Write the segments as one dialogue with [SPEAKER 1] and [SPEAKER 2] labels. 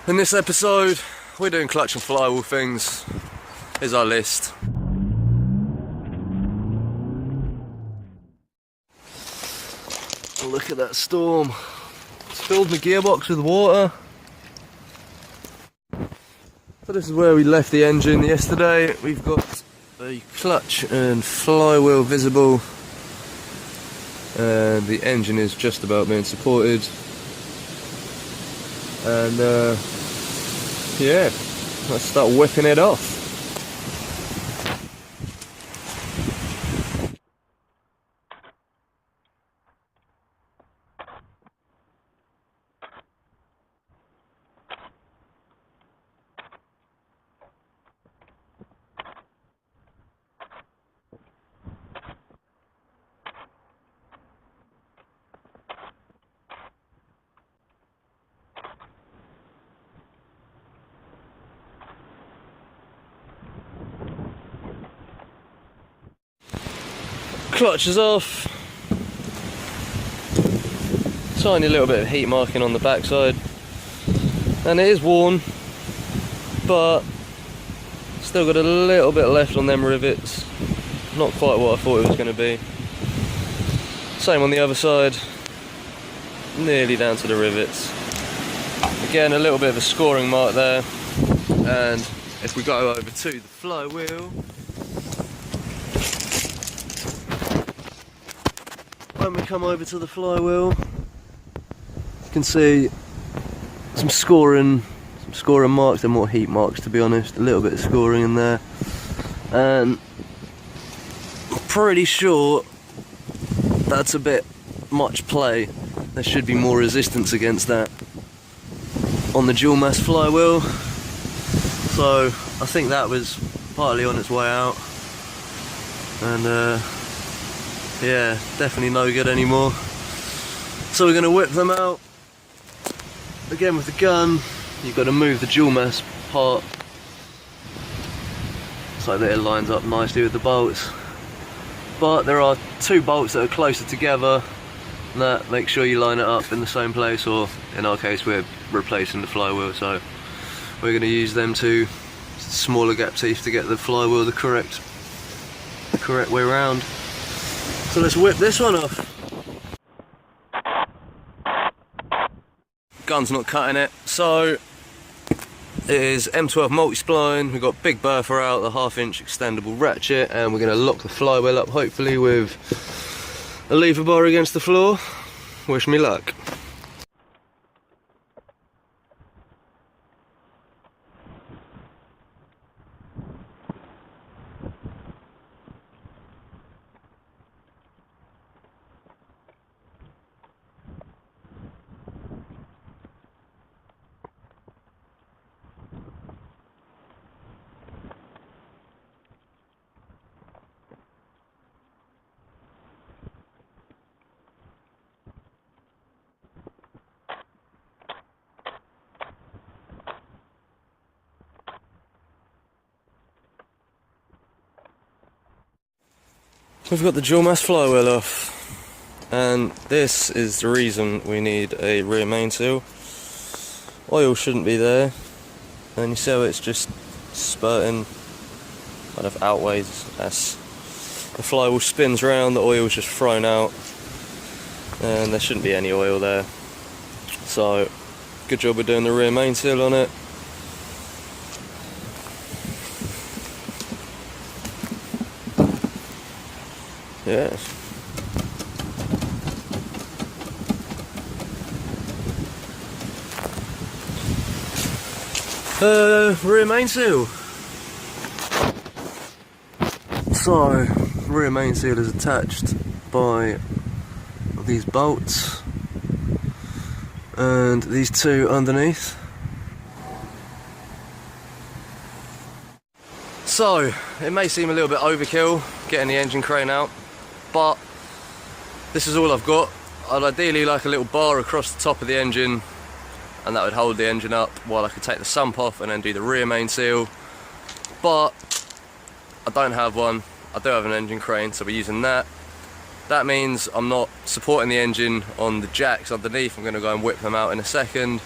[SPEAKER 1] In this episode, we're doing clutch and flywheel things. Here's our list. Look at that storm. It's filled my gearbox with water. So this is where we left the engine yesterday. We've got the clutch and flywheel visible. And the engine is just about being supported. And yeah, let's start whipping it off. Clutch is off. Tiny little bit of heat marking on the backside, and it is worn, but still got a little bit left on them rivets. Not quite what I thought it was going to be. Same on the other side, nearly down to the rivets. Again, a little bit of a scoring mark there. And if we go over to the flywheel, when we come over to the flywheel, you can see some scoring marks. They're more heat marks, to be honest. A little bit of scoring in there, and I'm pretty sure that's a bit much play. There should be more resistance against that on the dual mass flywheel. So I think that was partly on its way out, and yeah, definitely no good anymore. So we're going to whip them out. Again with the gun, you've got to move the dual mass part so that it lines up nicely with the bolts. But there are two bolts that are closer together, and that make sure you line it up in the same place, or in our case we're replacing the flywheel, so we're going to use them two smaller gap teeth to get the flywheel the correct way around. So let's whip this one off. Gun's not cutting it, so it is M12 multi-spline. We've got big bertha out, the 1/2 inch extendable ratchet, and we're going to lock the flywheel up hopefully with a lever bar against the floor. Wish me luck. We've got the dual mass flywheel off, and this is the reason we need a rear main seal. Oil shouldn't be there, and you see how it's just spurting kind of outwards as the flywheel spins round. The oil's just thrown out, and there shouldn't be any oil there. So good job of doing the rear main seal on it. Yeah. Rear main seal. So, rear main seal is attached by these bolts and these two underneath. So, it may seem a little bit overkill getting the engine crane out, but this is all I've got. I'd ideally like a little bar across the top of the engine, and that would hold the engine up while I could take the sump off and then do the rear main seal. But I don't have one. I do have an engine crane, so we're using that. That means I'm not supporting the engine on the jacks underneath. I'm going to go and whip them out in a second.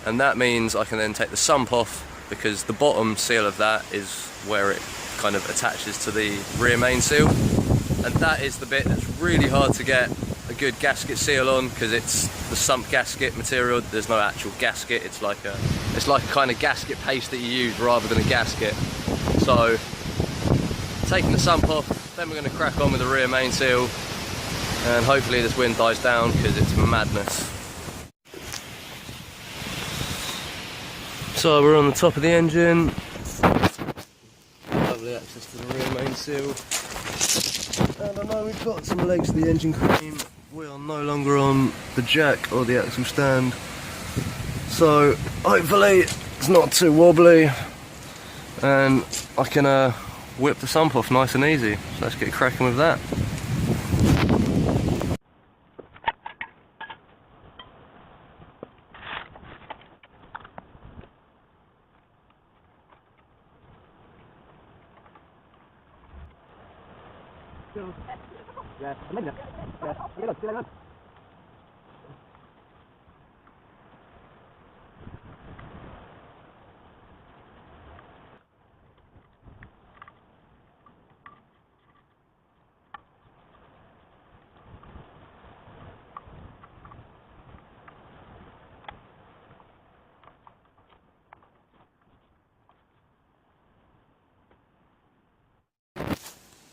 [SPEAKER 1] and that means I can then take the sump off, because the bottom seal of that is where it kind of attaches to the rear main seal, and that is the bit that's really hard to get a good gasket seal on, because it's the sump gasket material. There's no actual gasket, it's like a kind of gasket paste that you use rather than a gasket. So taking the sump off, then we're going to crack on with the rear main seal, and hopefully this wind dies down, because it's madness. So we're on the top of the engine, lovely access to the rear main seal, and I know we've got some legs to the engine cream. We are no longer on the jack or the axle stand, so hopefully it's not too wobbly and I can whip the sump off nice and easy. So let's get cracking with that.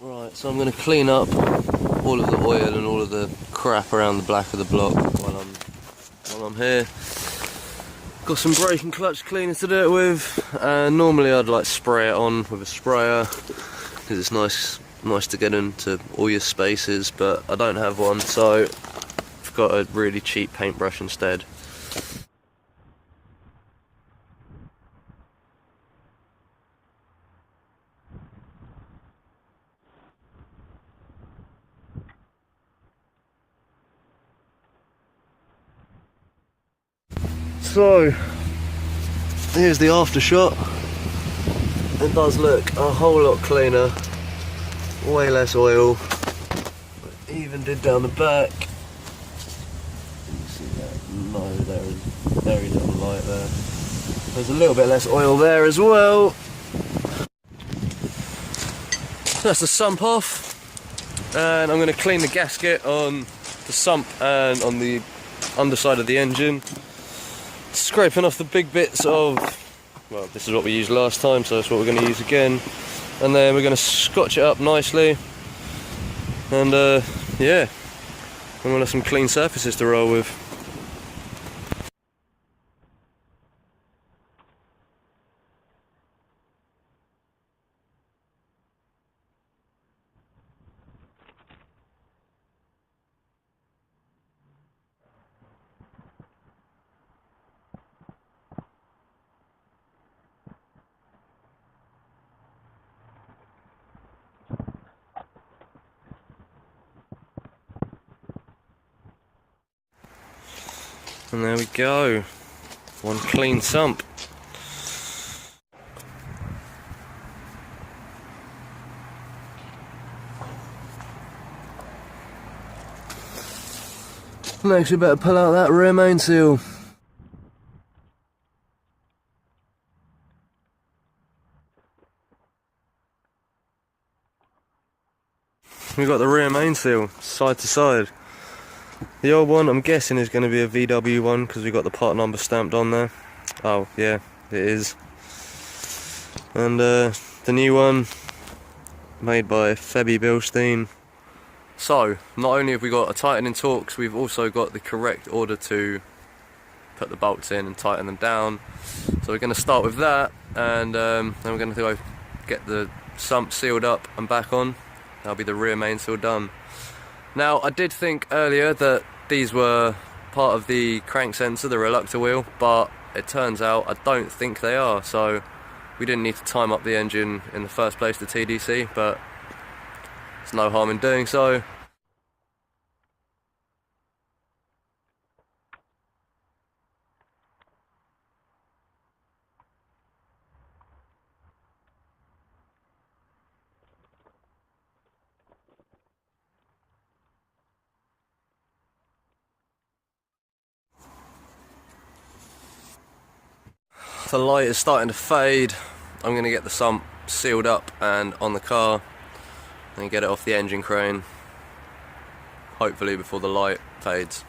[SPEAKER 1] Right, so I'm going to clean up all of the oil and all of the crap around the back of the block while I'm here. Got some brake and clutch cleaners to do it with, and normally I'd like spray it on with a sprayer, because it's nice to get into all your spaces, but I don't have one, so I've got a really cheap paintbrush instead. So here's the after shot. It does look a whole lot cleaner, way less oil. Even did down the back. Can you see that? No, there is very little light there. There's a little bit less oil there as well. That's the sump off, and I'm going to clean the gasket on the sump and on the underside of the engine, scraping off the big bits of, well, this is what we used last time, so that's what we're going to use again, and then we're going to scotch it up nicely, and yeah, and we'll have some clean surfaces to roll with. And there we go, one clean sump. Next we better pull out that rear main seal. We've got the rear main seal, side to side. The old one, I'm guessing, is going to be a VW one, because we've got the part number stamped on there. Oh, yeah, it is. And the new one, made by Febby Bilstein. So, not only have we got a tightening Torx, we've also got the correct order to put the bolts in and tighten them down. So we're going to start with that, and then we're going to go get the sump sealed up and back on. That'll be the rear main seal done. Now, I did think earlier that these were part of the crank sensor, the reluctor wheel, but it turns out I don't think they are, so we didn't need to time up the engine in the first place, the TDC, but there's no harm in doing so. the light is starting to fade. I'm going to get the sump sealed up and on the car and get it off the engine crane, hopefully before the light fades.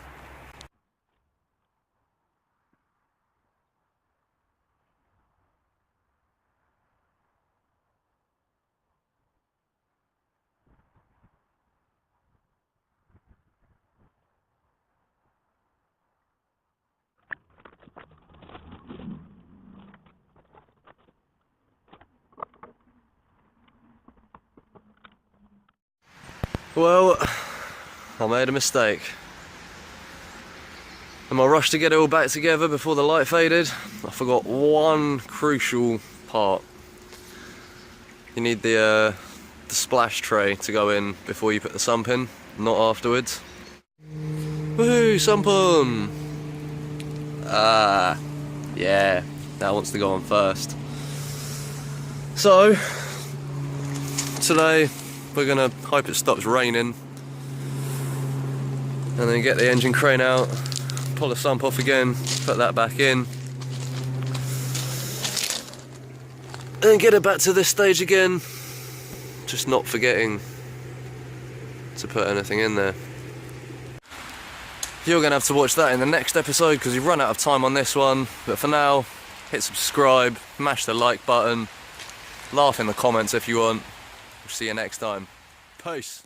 [SPEAKER 1] Well, I made a mistake. In my rush to get it all back together before the light faded, I forgot one crucial part. You need the splash tray to go in before you put the sump in, not afterwards. Woohoo, sump on! Yeah, that wants to go on first. So, today we're gonna hope it stops raining and then get the engine crane out, pull the sump off again, put that back in and get it back to this stage again, just not forgetting to put anything in there. You're gonna have to watch that in the next episode because you've run out of time on this one, but for now, hit subscribe, mash the like button, laugh in the comments if you want. We'll see you next time. Peace.